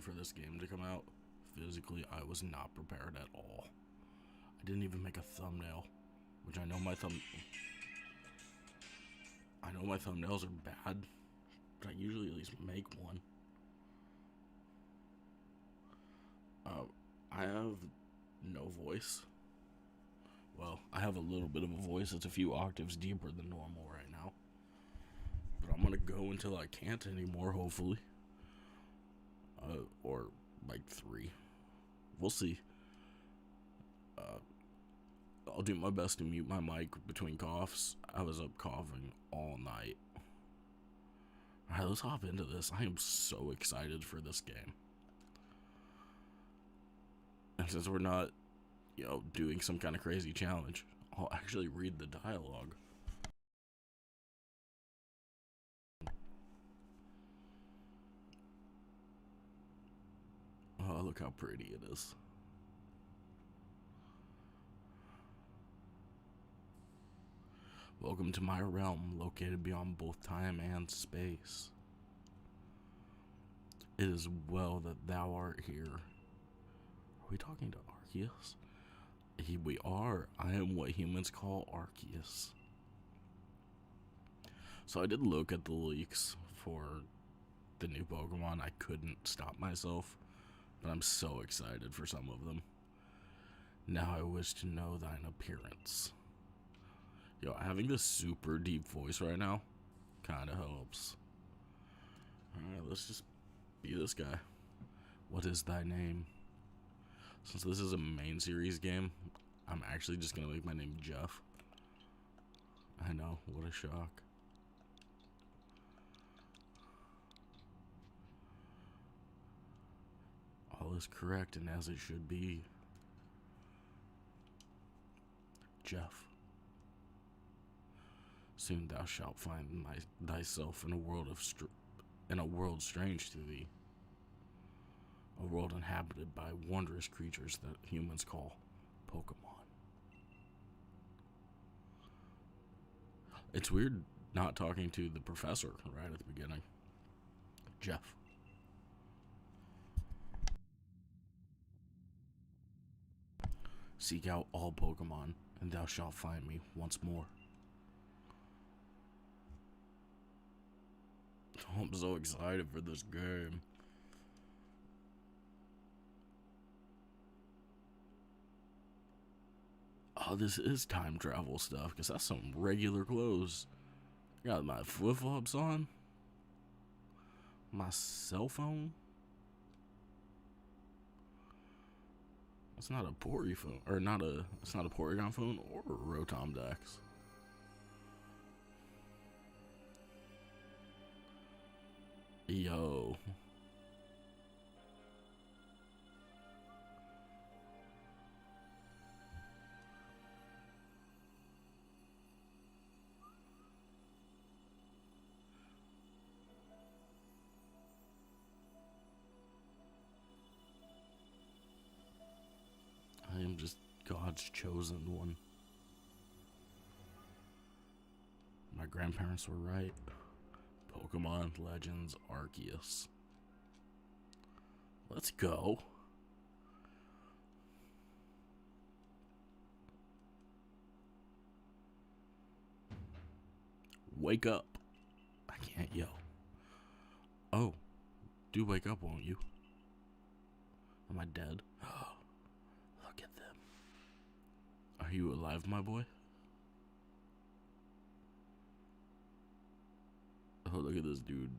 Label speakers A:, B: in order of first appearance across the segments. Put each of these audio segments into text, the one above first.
A: for this game to come out. Physically, I was not prepared at all. I didn't even make a thumbnail, which I know my thumbnails are bad, but I usually at least make one. I have no voice. Well, I have a little bit of a voice. It's a few octaves deeper than normal right now. But I'm gonna go until I can't anymore, hopefully. Or like 3. We'll see. I'll do my best to mute my mic between coughs. I was up coughing all night. Alright, let's hop into this. I am so excited for this game. And since we're not, doing some kind of crazy challenge, I'll actually read the dialogue. Oh, look how pretty it is. Welcome to my realm, located beyond both time and space. It is well that thou art here. Are we talking to Arceus? We are. I am what humans call Arceus. So I did look at the leaks for the new Pokemon. I couldn't stop myself, but I'm so excited for some of them. Now I wish to know thine appearance. Having this super deep voice right now kind of helps. Alright, let's just be this guy. What is thy name? Since this is a main series game, I'm actually just gonna make my name Jeff. I know, what a shock. All is correct and as it should be. Jeff. Soon thou shalt find thyself in a world strange to thee. A world inhabited by wondrous creatures that humans call Pokemon. It's weird not talking to the professor right at the beginning. Jeff. Seek out all Pokemon, and thou shalt find me once more. Oh, I'm so excited for this game. Oh, this is time travel stuff, because that's some regular clothes. I got my flip-flops on. My cell phone. It's not a Pori phone, or it's not a Porygon phone or a Rotom Dex. Yo. I am just God's chosen one. My grandparents were right. Pokemon Legends Arceus. Let's go. Wake up. I can't yell. Oh, do wake up, won't you? Am I dead? Look at them. Are you alive, my boy? Oh, look at this dude.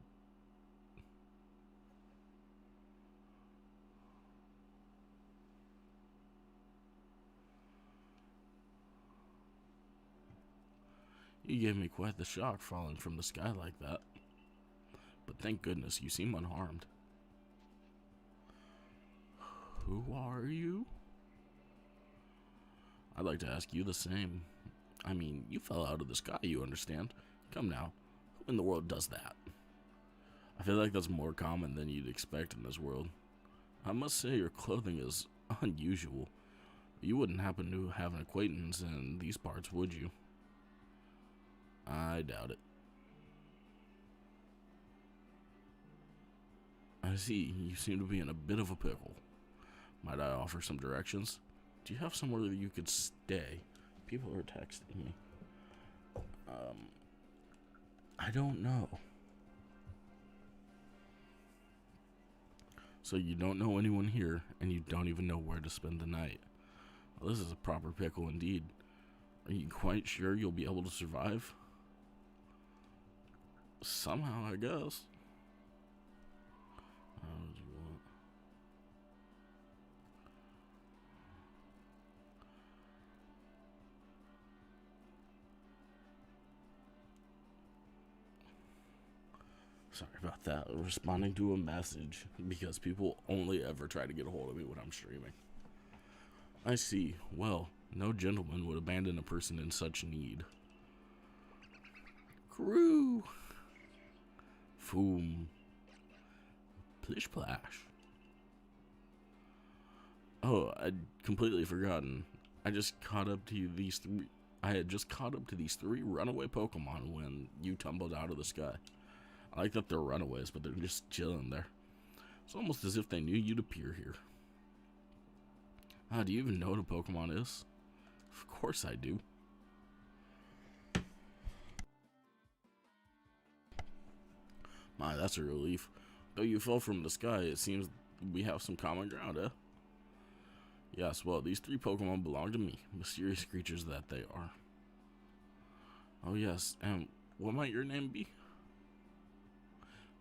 A: You gave me quite the shock falling from the sky like that. But thank goodness you seem unharmed. Who are you? I'd like to ask you the same. I mean, you fell out of the sky, you understand. Come now, who in the world does that? I feel like that's more common than you'd expect in this world. I must say your clothing is unusual. You wouldn't happen to have an acquaintance in these parts, would you? I doubt it. I see, you seem to be in a bit of a pickle. Might I offer some directions? Do you have somewhere that you could stay? People are texting me. I don't know. So you don't know anyone here, and you don't even know where to spend the night. Well, this is a proper pickle indeed. Are you quite sure you'll be able to survive? Somehow, I guess. Sorry about that. Responding to a message because people only ever try to get a hold of me when I'm streaming. I see. Well, no gentleman would abandon a person in such need. Crew! Foom. Plish plash. Oh, I'd completely forgotten. I just caught up to these three. I had just caught up to these 3 runaway Pokemon when you tumbled out of the sky. I like that they're runaways, but they're just chilling there. It's almost as if they knew you'd appear here. Do you even know what a Pokemon is? Of course I do. My, that's a relief. Though you fell from the sky, it seems we have some common ground, eh? Yes, well, these 3 Pokemon belong to me, mysterious creatures that they are. Oh yes, and what might your name be?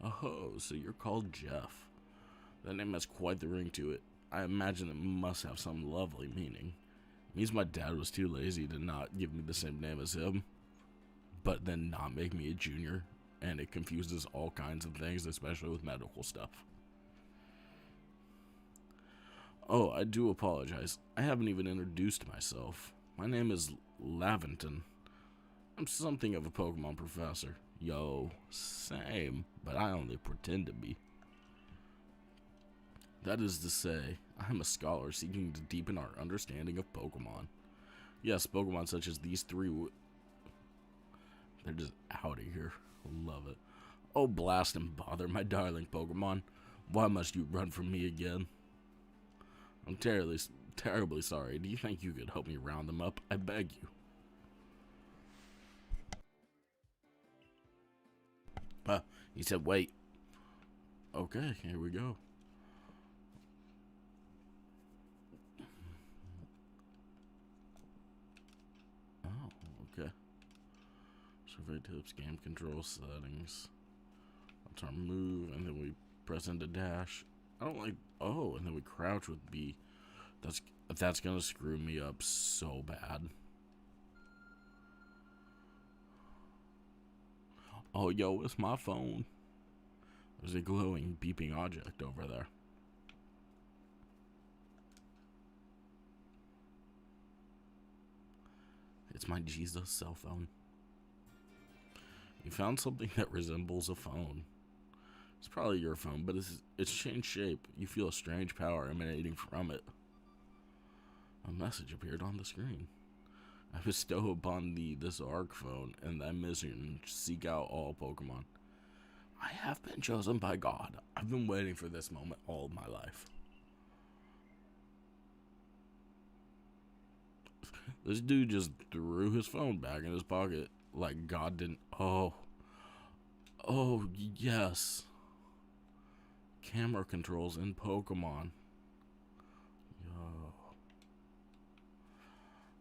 A: Oh, so you're called Jeff. That name has quite the ring to it. I imagine it must have some lovely meaning. It means my dad was too lazy to not give me the same name as him, but then not make me a junior, and it confuses all kinds of things, especially with medical stuff. Oh, I do apologize. I haven't even introduced myself. My name is Laventon. I'm something of a Pokemon professor. Yo, same, but I only pretend to be. That is to say, I'm a scholar seeking to deepen our understanding of Pokemon. Yes, Pokemon such as these 3 they're just out of here. Love it. Oh, blast and bother, my darling Pokemon. Why must you run from me again? I'm terribly sorry. Do you think you could help me round them up? I beg you. He said wait. Okay, here we go. Oh, okay. Survey tips, game control settings. That's our move, and then we press into dash. I don't like. Oh, and then we crouch with B. That's gonna screw me up so bad. Oh, yo, it's my phone. There's a glowing, beeping object over there. It's my Jesus cell phone. You found something that resembles a phone. It's probably your phone, but it's changed shape. You feel a strange power emanating from it. A message appeared on the screen. I bestow upon thee this ARC phone and thy mission, seek out all Pokemon. I have been chosen by God. I've been waiting for this moment all my life. This dude just threw his phone back in his pocket like God didn't. Oh, yes. Camera controls in Pokemon. Yo.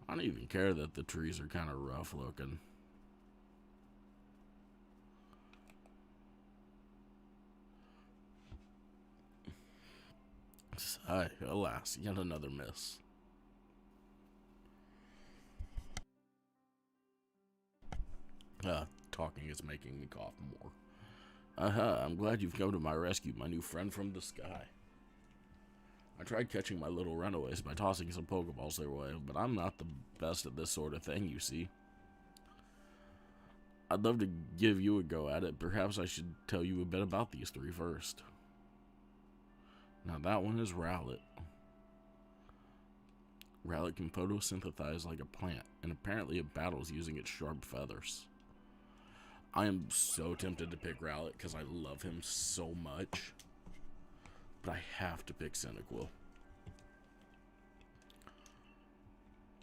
A: I don't even care that the trees are kind of rough looking. Sigh, alas, yet another miss. Talking is making me cough more. I'm glad you've come to my rescue, my new friend from the sky. I tried catching my little runaways by tossing some Pokeballs their way, but I'm not the best at this sort of thing, you see. I'd love to give you a go at it. Perhaps I should tell you a bit about these 3 first. Now that one is Rowlet. Rowlet can photosynthesize like a plant, and apparently it battles using its sharp feathers. I am so tempted to pick Rowlet because I love him so much. but I have to pick Cyndaquil.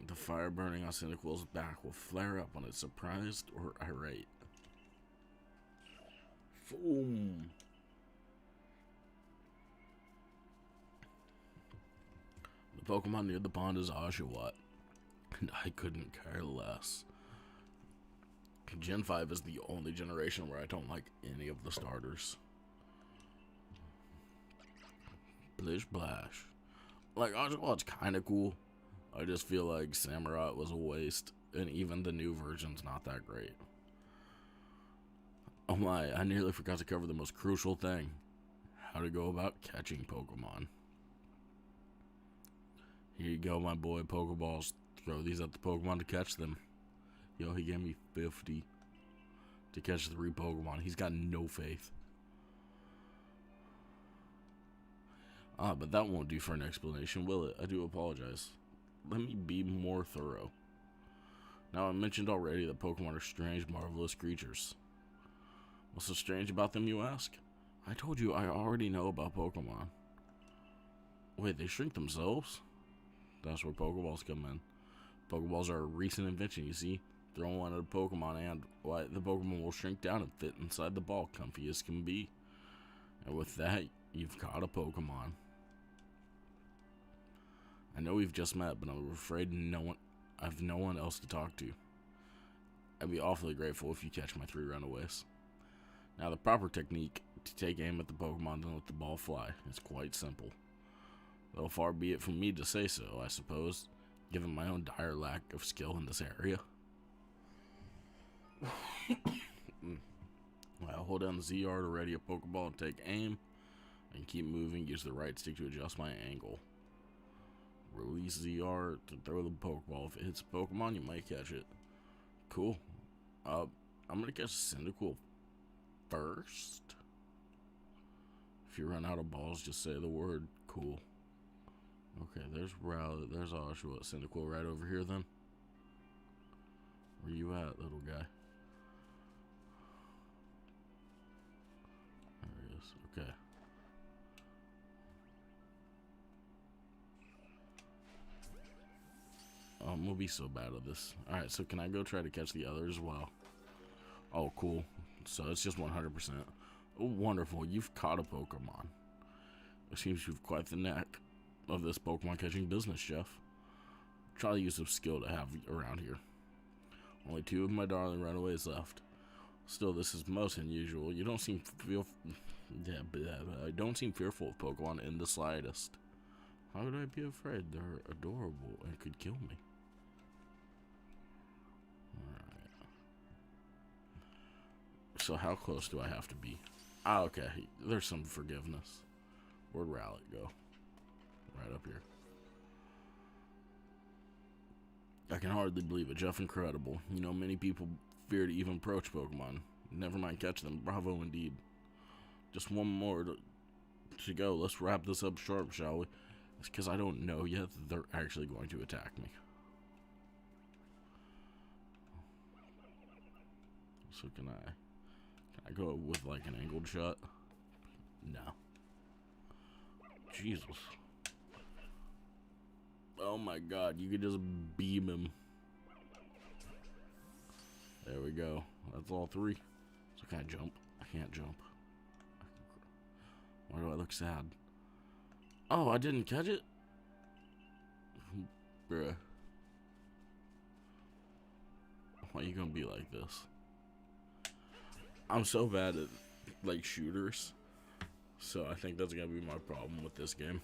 A: The fire burning on Cyndaquil's back will flare up when it's surprised or irate. Boom. The Pokemon near the pond is Oshawott, and I couldn't care less. Gen 5 is the only generation where I don't like any of the starters. Blish Blash. Like, Oshawott's kind of cool. I just feel like Samurott was a waste, and even the new version's not that great. Oh my, I nearly forgot to cover the most crucial thing. How to go about catching Pokemon. Here you go, my boy, Pokeballs. Throw these at the Pokemon to catch them. Yo, he gave me 50 to catch 3 Pokemon. He's got no faith. But that won't do for an explanation, will it? I do apologize. Let me be more thorough. Now, I mentioned already that Pokemon are strange, marvelous creatures. What's so strange about them, you ask? I told you I already know about Pokemon. Wait, they shrink themselves? That's where Pokeballs come in. Pokeballs are a recent invention, you see. Throw one at a Pokemon and, why, the Pokemon will shrink down and fit inside the ball, comfy as can be. And with that, you've caught a Pokemon. I know we've just met, but I'm afraid I have no one else to talk to. I'd be awfully grateful if you catch my 3 runaways. Now, the proper technique to take aim at the Pokemon and let the ball fly is quite simple. Though far be it from me to say so, I suppose, given my own dire lack of skill in this area. I'll hold down the ZR to ready a Pokeball and take aim, and keep moving, use the right stick to adjust my angle. Release ZR to throw the Pokeball. If it hits a Pokemon, you might catch it. Cool. I'm gonna catch Cyndaquil first. If you run out of balls, just say the word cool. Okay, there's Rowlet, there's Arceus, Cyndaquil right over here then. Where you at, little guy? There he is, okay. We'll be so bad at this. Alright, so can I go try to catch the others as well? Oh, cool. So it's just 100%. Oh, wonderful, you've caught a Pokemon. It seems you've quite the knack of this Pokemon catching business, Jeff. Try to use some skill to have around here. Only 2 of my darling runaways left. Still, this is most unusual. You don't seem I don't seem fearful of Pokemon in the slightest. How would I be afraid? They're adorable and could kill me. Alright. So how close do I have to be? Ah, okay. There's some forgiveness. Where'd Rowlet go? Right up here. I can hardly believe it. Jeff, incredible. You know, many people fear to even approach Pokemon. Never mind catch them. Bravo indeed. Just one more to go. Let's wrap this up sharp, shall we? It's because I don't know yet that they're actually going to attack me. So can I go with like an angled shot? No. Jesus. Oh my god, you could just beam him. There we go. That's all 3. So can I jump? I can't jump. Why do I look sad? Oh, I didn't catch it? Bruh. Why are you gonna be like this? I'm so bad at, like, shooters. So I think that's gonna be my problem with this game.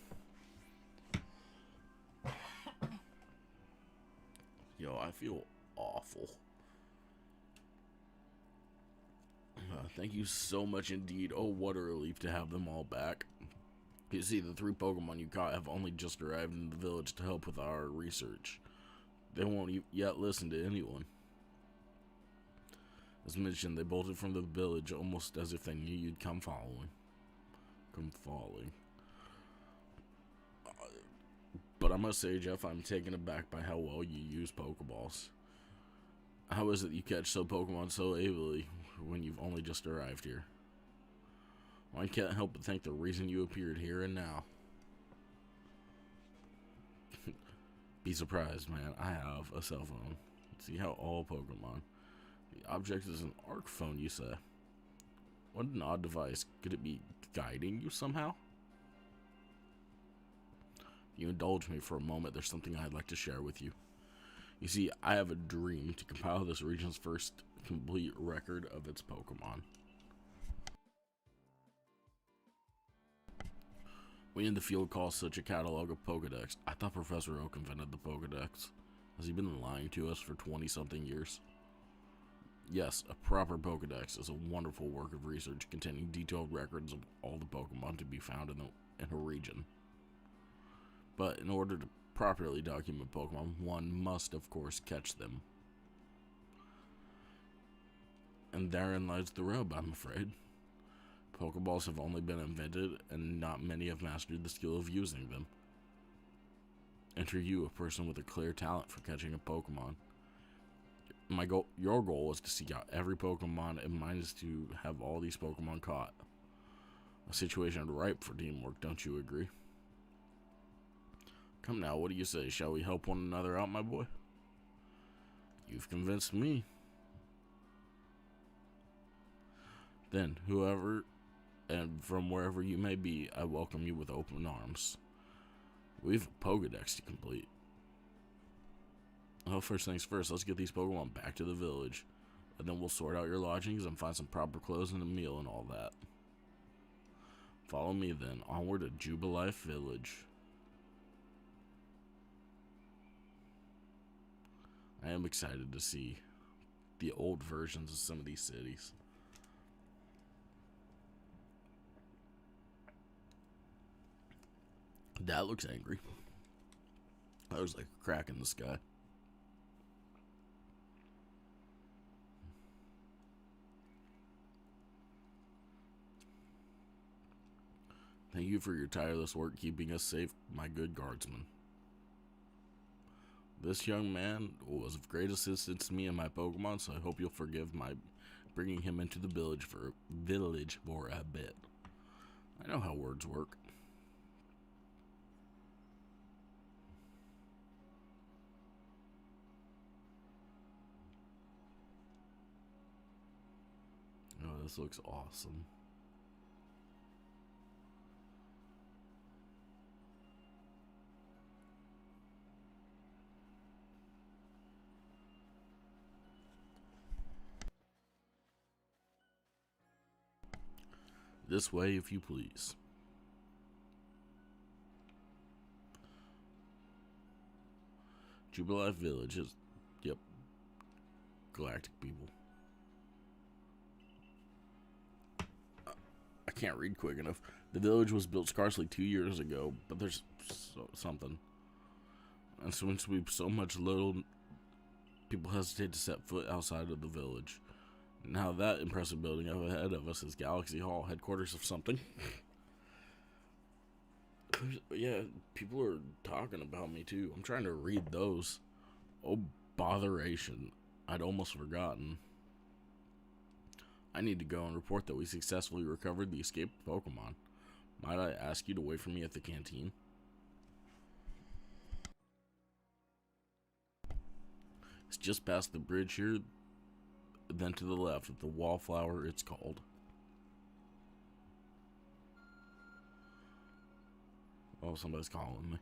A: Yo, I feel awful. Thank you so much indeed. Oh, what a relief to have them all back. You see, the 3 Pokemon you caught have only just arrived in the village to help with our research. They won't yet listen to anyone. As mentioned, they bolted from the village almost as if they knew you'd come falling. But I must say, Jeff, I'm taken aback by how well you use Pokeballs. How is it you catch Pokemon so ably when you've only just arrived here? I can't help but think the reason you appeared here and now. Be surprised, man. I have a cell phone. See how all Pokemon. The object is an ARC phone, you say? What an odd device. Could it be guiding you somehow? If you indulge me for a moment, there's something I'd like to share with you. You see, I have a dream to compile this region's first complete record of its Pokemon. We in the field call such a catalog a Pokedex. I thought Professor Oak invented the Pokedex. Has he been lying to us for 20-something years? Yes, a proper Pokedex is a wonderful work of research containing detailed records of all the Pokemon to be found in a region. But in order to properly document Pokemon, one must, of course, catch them. And therein lies the rub, I'm afraid. Pokeballs have only been invented, and not many have mastered the skill of using them. Enter you, a person with a clear talent for catching a Pokemon. Your goal is to seek out every Pokemon, and mine is to have all these Pokemon caught. A situation ripe for teamwork, don't you agree? Come now, what do you say? Shall we help one another out, my boy? You've convinced me. Then, whoever and from wherever you may be, I welcome you with open arms. We've a Pokedex to complete. Well, first things first, let's get these Pokemon back to the village. And then we'll sort out your lodgings and find some proper clothes and a meal and all that. Follow me then, onward to Jubilife Village. I am excited to see the old versions of some of these cities. That looks angry. That looks like a crack in the sky. Thank you for your tireless work keeping us safe, my good guardsman. This young man was of great assistance to me and my Pokemon, so I hope you'll forgive my bringing him into the village for a bit. I know how words work. Oh, this looks awesome. This way, if you please. Jubilife Village is, yep, galactic people. I can't read quick enough. The village was built scarcely 2 years ago, but there's something. And since we've so much little, people hesitate to set foot outside of the village. Now that impressive building up ahead of us is Galaxy Hall, headquarters of something. Yeah, people are talking about me too. I'm trying to read those. Oh, botheration. I'd almost forgotten. I need to go and report that we successfully recovered the escaped Pokemon. Might I ask you to wait for me at the canteen? It's just past the bridge here, then to the left at the Wallflower it's called. Oh, somebody's calling me.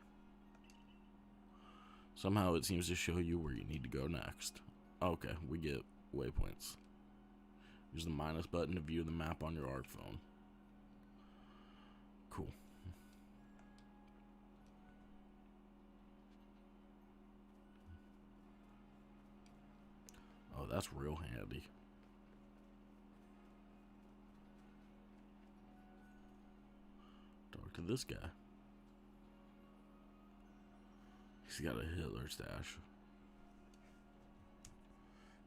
A: Somehow it seems to show you where you need to go next. Okay, we get waypoints. Use the minus button to view the map on your ARC phone. Cool. Oh, that's real handy. Talk to this guy. He's got a Hitler stash.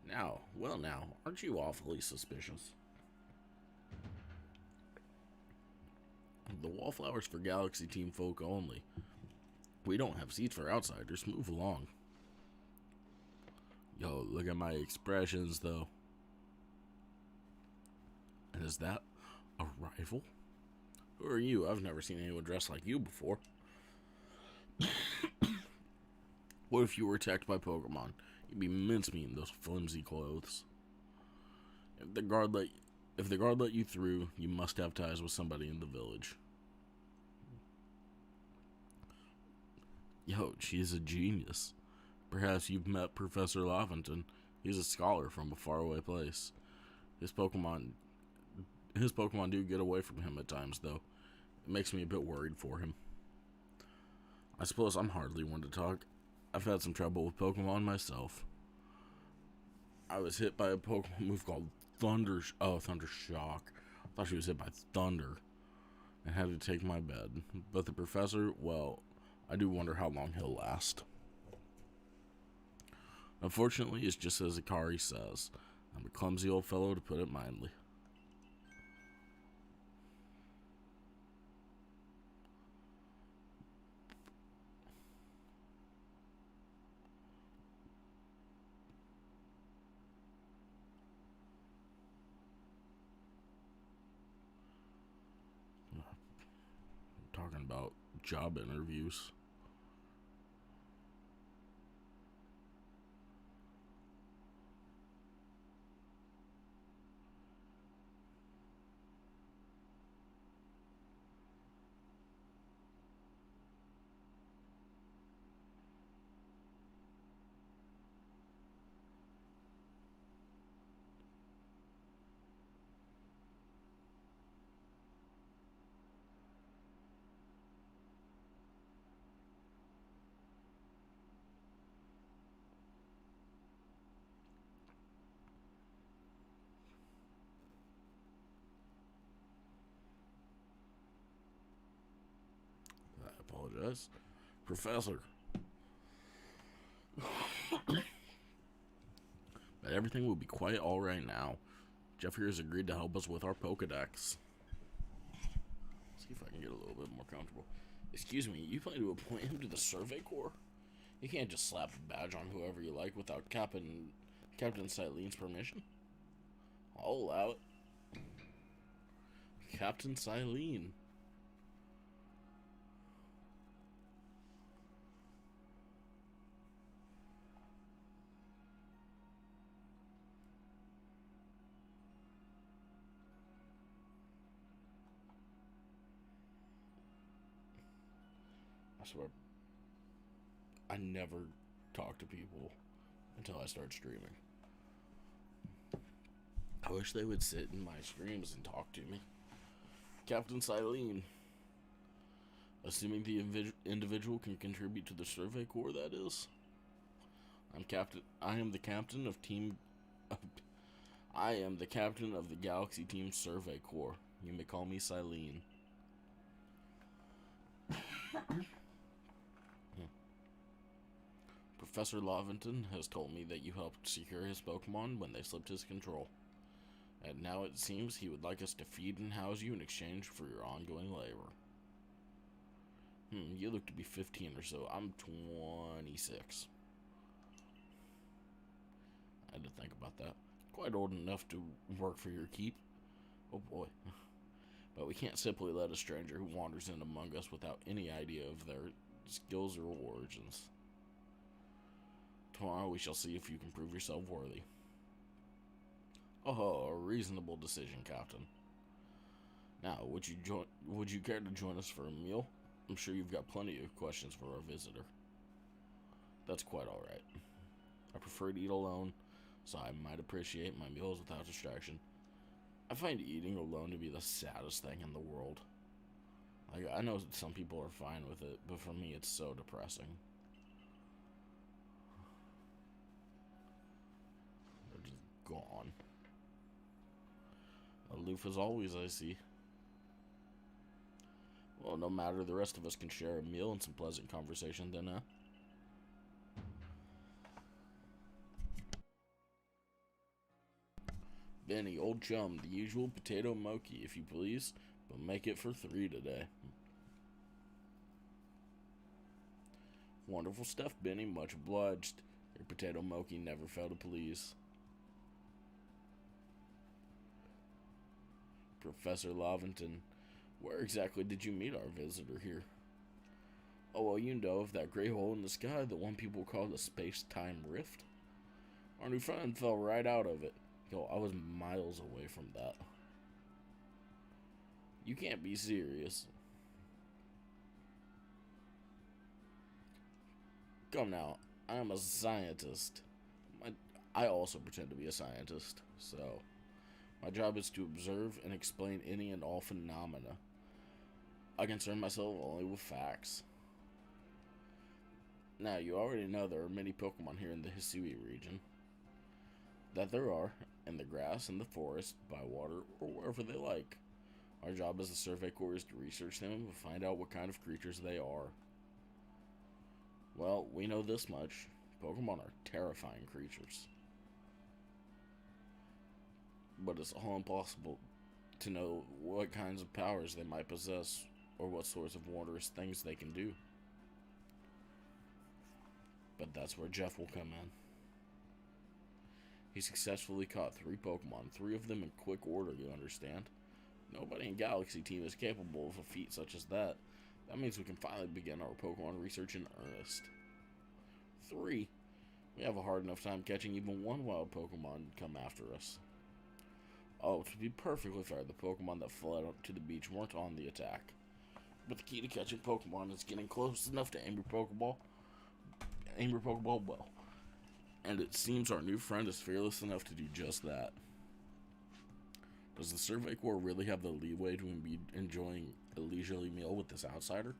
A: Now, aren't you awfully suspicious? The Wallflower's for Galaxy Team folk only. We don't have seats for outsiders. Move along. Yo, look at my expressions, though. And is that a rival? Who are you? I've never seen anyone dressed like you before. What if you were attacked by Pokemon? You'd be mincemeat in those flimsy clothes. If the guard let you through, you must have ties with somebody in the village. Yo, she's a genius. Perhaps you've met Professor Lavington. He's a scholar from a faraway place. His Pokemon do get away from him at times, though. It makes me a bit worried for him. I suppose I'm hardly one to talk. I've had some trouble with Pokemon myself. I was hit by a Pokemon move called Thunder Shock. I thought she was hit by thunder and had to take my bed. But the professor, well, I do wonder how long he'll last. Unfortunately, it's just as Akari says. I'm a clumsy old fellow, to put it mildly. Talking about job interviews. I apologize. Professor. But everything will be quite alright now. Jeff here has agreed to help us with our Pokedex. See if I can get a little bit more comfortable. Excuse me, you plan to appoint him to the Survey Corps? You can't just slap a badge on whoever you like without Captain Sileen's permission. I'll allow it. Captain Cyleen. I swear, I never talk to people until I start streaming. I wish they would sit in my streams and talk to me. Captain Cyleen. Assuming the individual can contribute to the Survey Corps, that is. I am the captain of the Galaxy Team Survey Corps. You may call me Cyleen. Professor Lavington has told me that you helped secure his Pokemon when they slipped his control. And now it seems he would like us to feed and house you in exchange for your ongoing labor. You look to be 15 or so. I'm 26. I had to think about that. Quite old enough to work for your keep. Oh boy. But we can't simply let a stranger who wanders in among us without any idea of their skills or origins. Tomorrow we shall see if you can prove yourself worthy. Oh, a reasonable decision, Captain. Now, would you care to join us for a meal? I'm sure you've got plenty of questions for our visitor. That's quite alright. I prefer to eat alone, so I might appreciate my meals without distraction. I find eating alone to be the saddest thing in the world. Like, I know some people are fine with it, but for me it's so depressing. They're just gone. Aloof as always, I see. Well, no matter, the rest of us can share a meal and some pleasant conversation then, huh? Benny, old chum, the usual potato mochi, if you please, but make it for 3 today. Wonderful stuff, Benny, much obliged. Your potato mochi never failed to please. Professor Lavington, Where exactly did you meet our visitor here? Oh, well, you know of that gray hole in the sky, the one people call the space-time rift? Our new friend fell right out of it. Yo, I was miles away from that. You can't be serious. Come now, I am a scientist. I also pretend to be a scientist, so my job is to observe and explain any and all phenomena. I concern myself only with facts. Now, you already know there are many Pokemon here in the Hisui region. That there are, in the grass, in the forest, by water, or wherever they like. Our job as the Survey Corps is to research them and find out what kind of creatures they are. Well, we know this much. Pokemon are terrifying creatures. But it's all impossible to know what kinds of powers they might possess or what sorts of wondrous things they can do. But that's where Jeff will come in. He successfully caught 3 Pokemon, 3 of them in quick order, you understand? Nobody in Galaxy Team is capable of a feat such as that. That means we can finally begin our Pokemon research in earnest. 3. We have a hard enough time catching even one wild Pokemon to come after us. Oh, to be perfectly fair, the Pokemon that fled to the beach weren't on the attack. But the key to catching Pokemon is getting close enough to aim your Pokeball well. And it seems our new friend is fearless enough to do just that. Does the Survey Corps really have the leeway to be enjoying a leisurely meal with this outsider?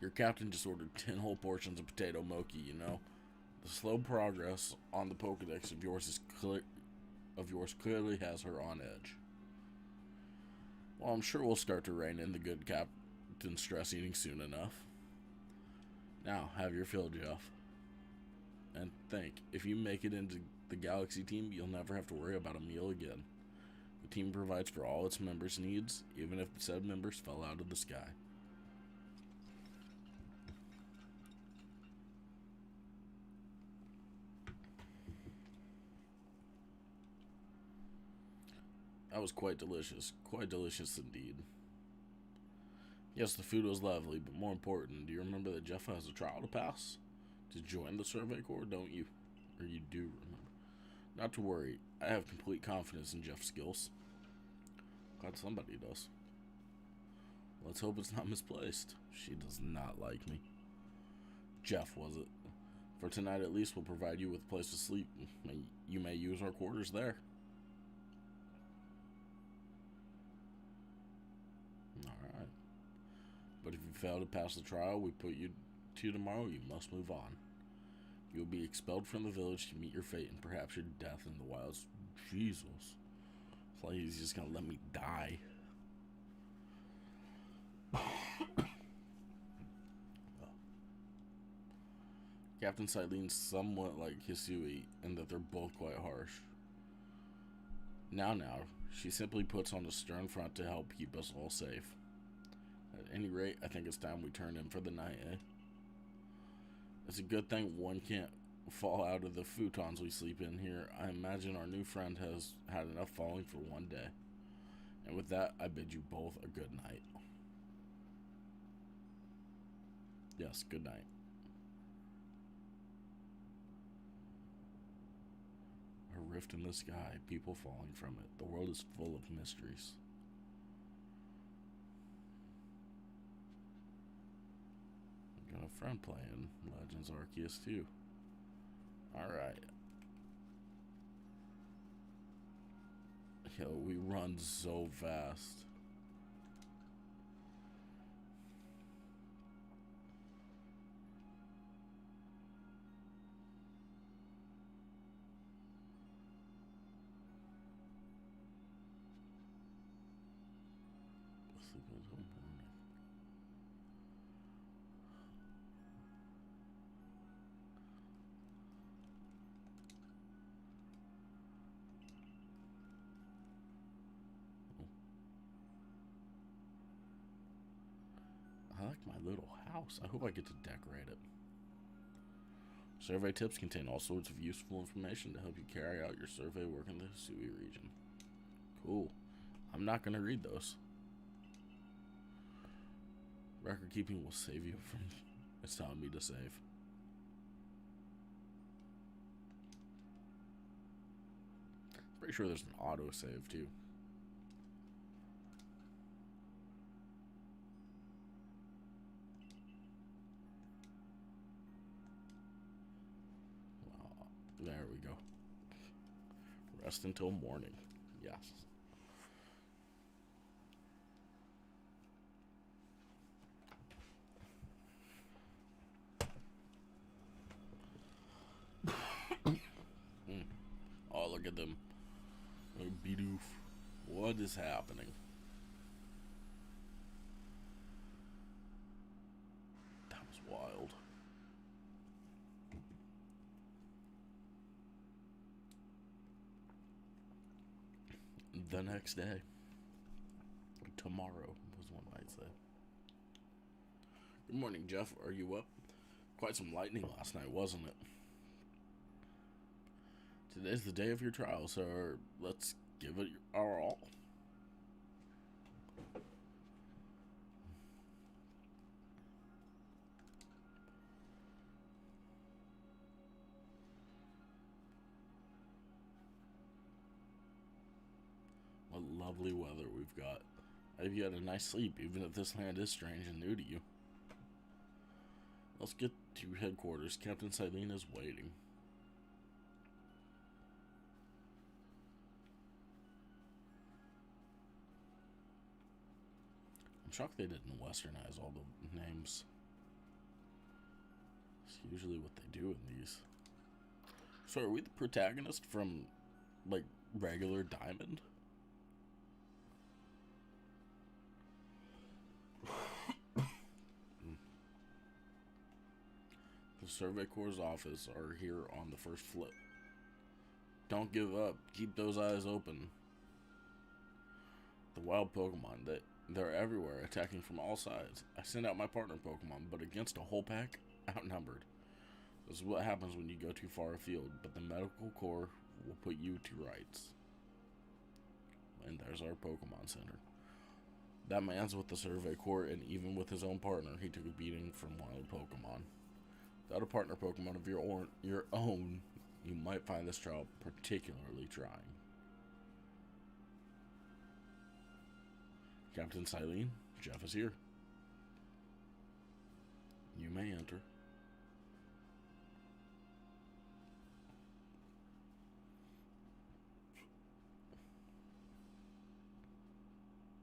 A: Your captain just ordered 10 whole portions of potato mochi, you know? The slow progress on the Pokedex of yours clearly has her on edge. Well, I'm sure we'll start to rein in the good captain stress eating soon enough. Now, have your fill, Jeff. And think, if you make it into the Galaxy Team, you'll never have to worry about a meal again. The team provides for all its members' needs, even if said members fell out of the sky. That was quite delicious indeed. Yes, the food was lovely, but more important, do you remember that Jeff has a trial to pass? To join the Survey Corps, don't you? Or you do remember. Not to worry, I have complete confidence in Jeff's skills. Glad somebody does. Let's hope it's not misplaced. She does not like me. Jeff, was it? For tonight at least, we'll provide you with a place to sleep. You may use our quarters there. Alright. But if you fail to pass the trial we put you to tomorrow, you must move on. You will be expelled from the village to meet your fate and perhaps your death in the wilds. Jesus. It's like he's just gonna let me die. Captain Silene's somewhat like Hisui in that they're both quite harsh. Now, she simply puts on a stern front to help keep us all safe. At any rate, I think it's time we turn in for the night, eh? It's a good thing one can't fall out of the futons we sleep in here. I imagine our new friend has had enough falling for one day. And with that, I bid you both a good night. Yes, good night. A rift in the sky, people falling from it. The world is full of mysteries. I've got a friend playing Legends Arceus too. Alright. Yo, we run so fast. I like my little house. I hope I get to decorate it. Survey tips contain all sorts of useful information to help you carry out your survey work in the Hisui region. Cool. I'm not going to read those. Record keeping will save you from... It's telling me to save. Pretty sure there's an auto save too. There we go. Rest until morning. Yes. Oh, look at them. Oh, Bidoof. What is happening? That was wild. The next day. Tomorrow, as one might say. Good morning, Jeff. Are you up? Quite some lightning last night, wasn't it? Today's the day of your trial, so let's give it our all. What lovely weather we've got. I hope you had a nice sleep, even if this land is strange and new to you. Let's get to headquarters. Captain Silene is waiting. I'm shocked they didn't westernize all the names. It's usually what they do in these. So are we the protagonist from, like, regular Diamond? The Survey Corps' office are here on the first flip. Don't give up. Keep those eyes open. The wild Pokemon, they're everywhere, attacking from all sides. I send out my partner Pokemon, but against a whole pack, outnumbered. This is what happens when you go too far afield, but the Medical Corps will put you to rights. And there's our Pokemon Center. That man's with the Survey Corps, and even with his own partner, he took a beating from wild Pokemon. Without a partner Pokemon of your own, you might find this trial particularly trying. Captain Silene, Jeff is here. You may enter.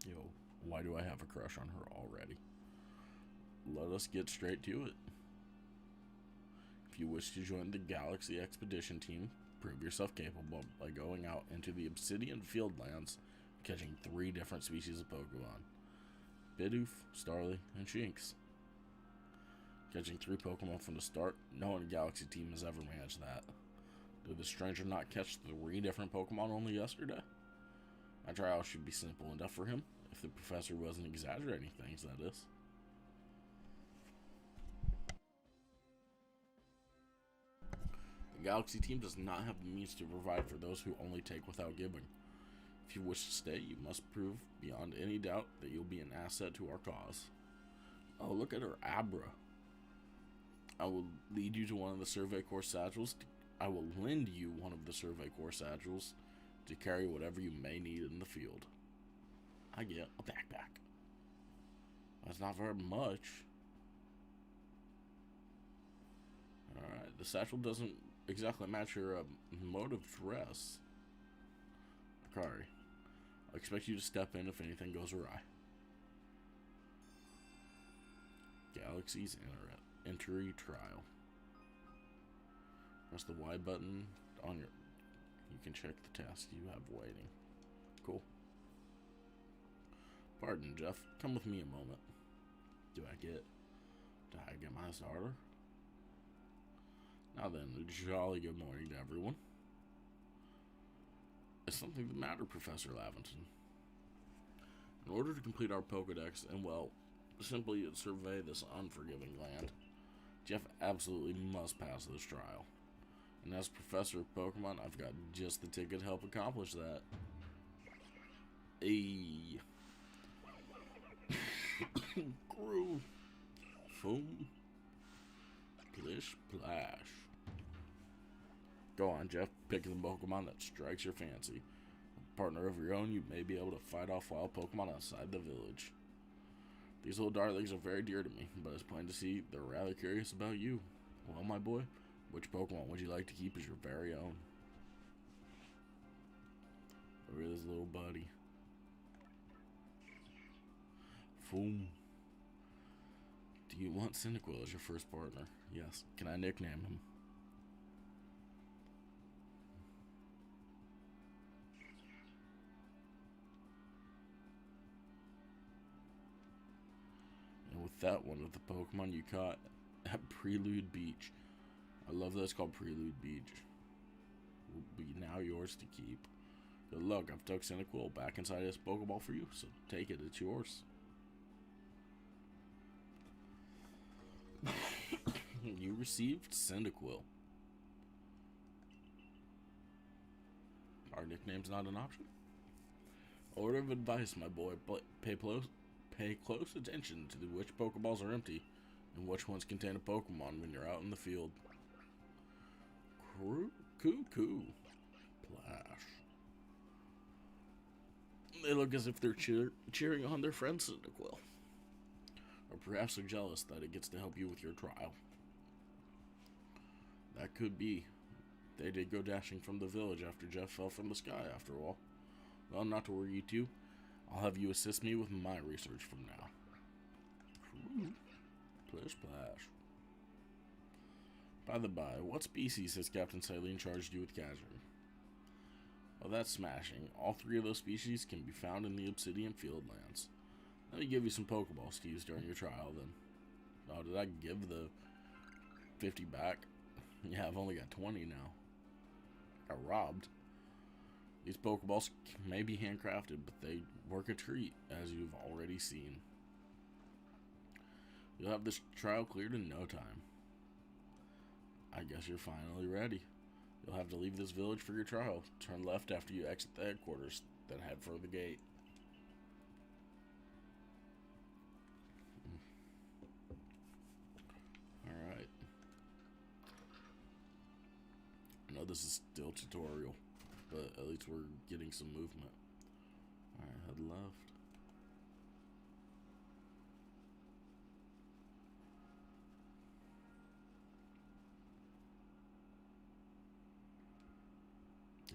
A: Yo, why do I have a crush on her already? Let us get straight to it. If you wish to join the Galaxy Expedition team, prove yourself capable by going out into the Obsidian Fieldlands, catching 3 different species of Pokemon. Bidoof, Starly, and Shinx. Catching 3 Pokemon from the start, no one Galaxy team has ever managed that. Did the stranger not catch 3 different Pokemon only yesterday? My trial should be simple enough for him, if the professor wasn't exaggerating things, that is. The Galaxy team does not have the means to provide for those who only take without giving. If you wish to stay, you must prove beyond any doubt that you'll be an asset to our cause. Oh, look at her Abra. I will lead you to one of the Survey Corps satchels. I will lend you one of the Survey Corps satchels to carry whatever you may need in the field. I get a backpack. That's not very much. Alright, the satchel doesn't exactly match your mode of dress. Akari, I expect you to step in if anything goes awry. Galaxy's entry trial. Press the Y button on your... You can check the task you have waiting. Cool. Pardon, Jeff. Come with me a moment. Did I get my starter? Now then, a jolly good morning to everyone. Is something the matter, Professor Laventon? In order to complete our Pokedex and, well, simply survey this unforgiving land, Jeff absolutely must pass this trial. And as Professor of Pokemon, I've got just the ticket to help accomplish that. Ayy. Groove. Foom. Plish Splash. Go on, Jeff. Pick the Pokemon that strikes your fancy. A partner of your own, you may be able to fight off wild Pokemon outside the village. These little darlings are very dear to me, but it's plain to see they're rather curious about you. Well, my boy, which Pokemon would you like to keep as your very own? Look at this little buddy. Foom. Do you want Cyndaquil as your first partner? Yes. Can I nickname him? And with that one of the Pokemon you caught at Prelude Beach. I love that it's called Prelude Beach. Will be now yours to keep. Good luck. I've tucked Cyndaquil back inside this Pokeball for you, so take it. It's yours. You received Cyndaquil. Our nickname's not an option. Order of advice, my boy. Pay close attention to which Pokeballs are empty and which ones contain a Pokemon when you're out in the field. Cuckoo. Plash. They look as if they're cheering on their friend Cyndaquil. Or perhaps they're jealous that it gets to help you with your trial. That could be. They did go dashing from the village after Jeff fell from the sky, after all. Well, not to worry you two. I'll have you assist me with my research from now. Plish Splash. By the by, what species has Captain Saline charged you with catching? Well, that's smashing. All three of those species can be found in the Obsidian Fieldlands. Let me give you some Pokeballs to use during your trial, then. Oh, did I give the 50 back? Yeah, I've only got 20 now. Got robbed. These Pokeballs may be handcrafted, but they work a treat, as you've already seen. You'll have this trial cleared in no time. I guess you're finally ready. You'll have to leave this village for your trial. Turn left after you exit the headquarters, then head for the gate. Alright. I know this is still tutorial, but at least we're getting some movement. Alright, head left.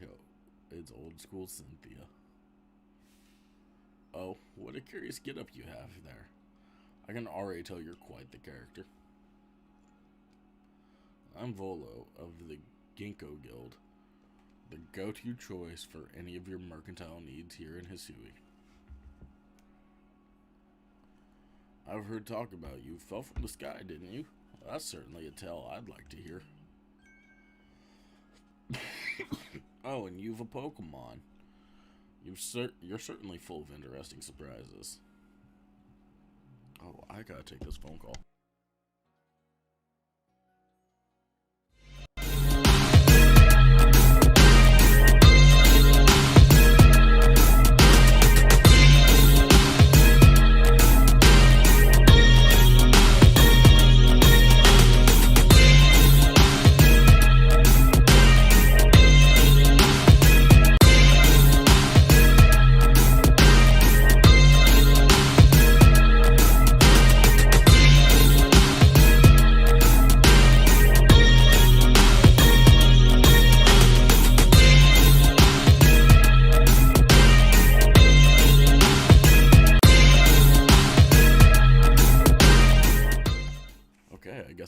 A: Yo, it's old school Cynthia. Oh, what a curious get-up you have there. I can already tell you're quite the character. I'm Volo of the Ginkgo Guild, the go-to choice for any of your mercantile needs here in Hisui. I've heard talk about you. Fell from the sky, didn't you? Well, that's certainly a tale I'd like to hear. Oh, and you've a Pokemon. You're certainly full of interesting surprises. Oh, I gotta take this phone call.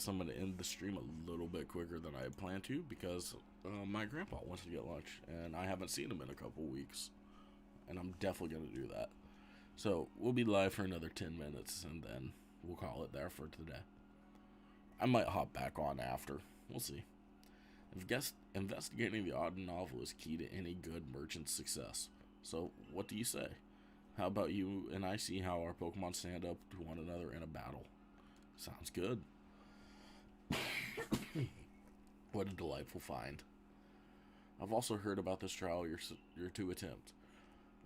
A: I'm going to end the stream a little bit quicker than I had planned to because my grandpa wants to get lunch and I haven't seen him in a couple weeks, and I'm definitely going to do that. So we'll be live for another 10 minutes and then we'll call it there for today. I might hop back on after. We'll see. Investigating the odd novel is key to any good merchant's success. So what do you say? How about you and I see how our Pokemon stand up to one another in a battle? Sounds good. What a delightful find. I've also heard about this trial you're to attempt.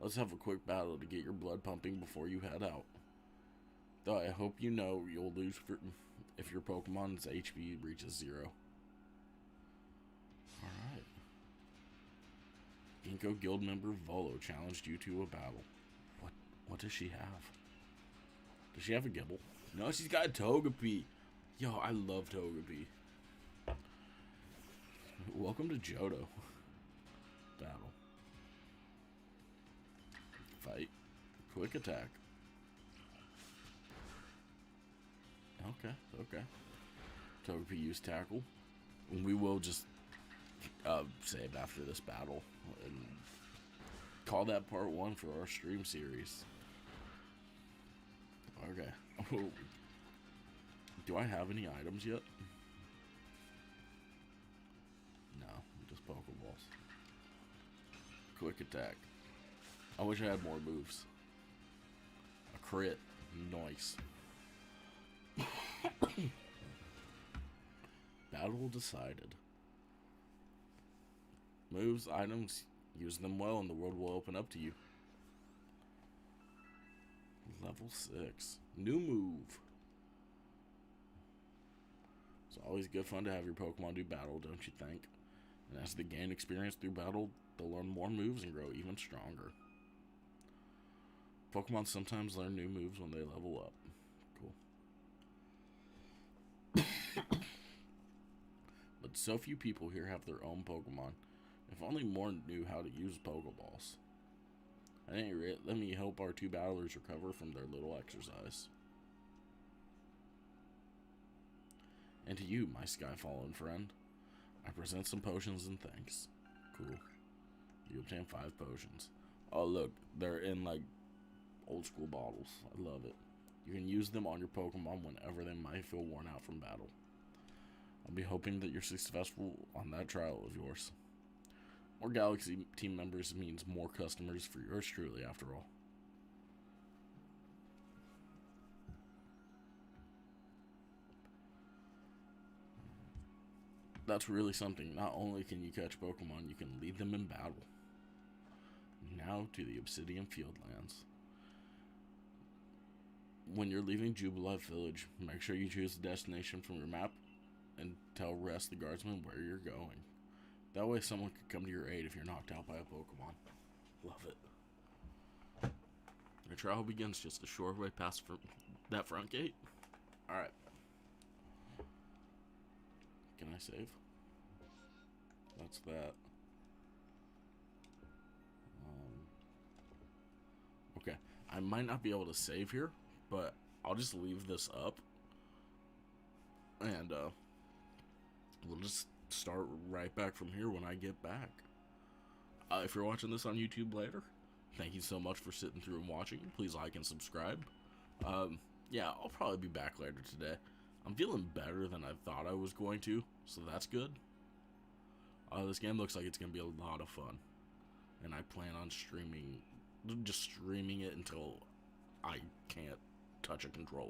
A: Let's have a quick battle to get your blood pumping before you head out. Though I hope you know you'll lose if your Pokemon's HP reaches 0. Alright. Ginkgo Guild member Volo challenged you to a battle. What does she have? Does she have a Gibble? No, she's got a Togepi. Yo, I love Togepi. Welcome to Johto. Battle. Fight. Quick attack. Okay. Togepi used Tackle. And we will just save after this battle and call that part 1 for our stream series. Okay. Do I have any items yet? No, just Pokeballs. Quick attack. I wish I had more moves. A crit. Nice. Battle decided. Moves, items, use them well and the world will open up to you. Level 6. New move. It's always good fun to have your Pokemon do battle, don't you think? And as they gain experience through battle, they'll learn more moves and grow even stronger. Pokemon sometimes learn new moves when they level up. Cool. But so few people here have their own Pokemon. If only more knew how to use Pokeballs. At any rate, let me help our 2 battlers recover from their little exercise. And to you, my sky-fallen friend, I present some potions and thanks. Cool. You obtain 5 potions. Oh look, they're in like old school bottles. I love it. You can use them on your Pokemon whenever they might feel worn out from battle. I'll be hoping that you're successful on that trial of yours. More Galaxy team members means more customers for yours truly, after all. That's really something. Not only can you catch Pokemon, you can lead them in battle. Now to the Obsidian Fieldlands. When you're leaving Jubilife Village, make sure you choose the destination from your map and tell Rest the Guardsman where you're going. That way someone could come to your aid if you're knocked out by a Pokemon. Love it. The trial begins just a short way past that front gate. Alright. Can I save? That's that. Okay. I might not be able to save here, but I'll just leave this up. And we'll just start right back from here when I get back. If you're watching this on YouTube later, thank you so much for sitting through and watching. Please like and subscribe. Yeah, I'll probably be back later today. I'm feeling better than I thought I was going to, so that's good. This game looks like it's going to be a lot of fun. And I plan on streaming it until I can't touch a controller.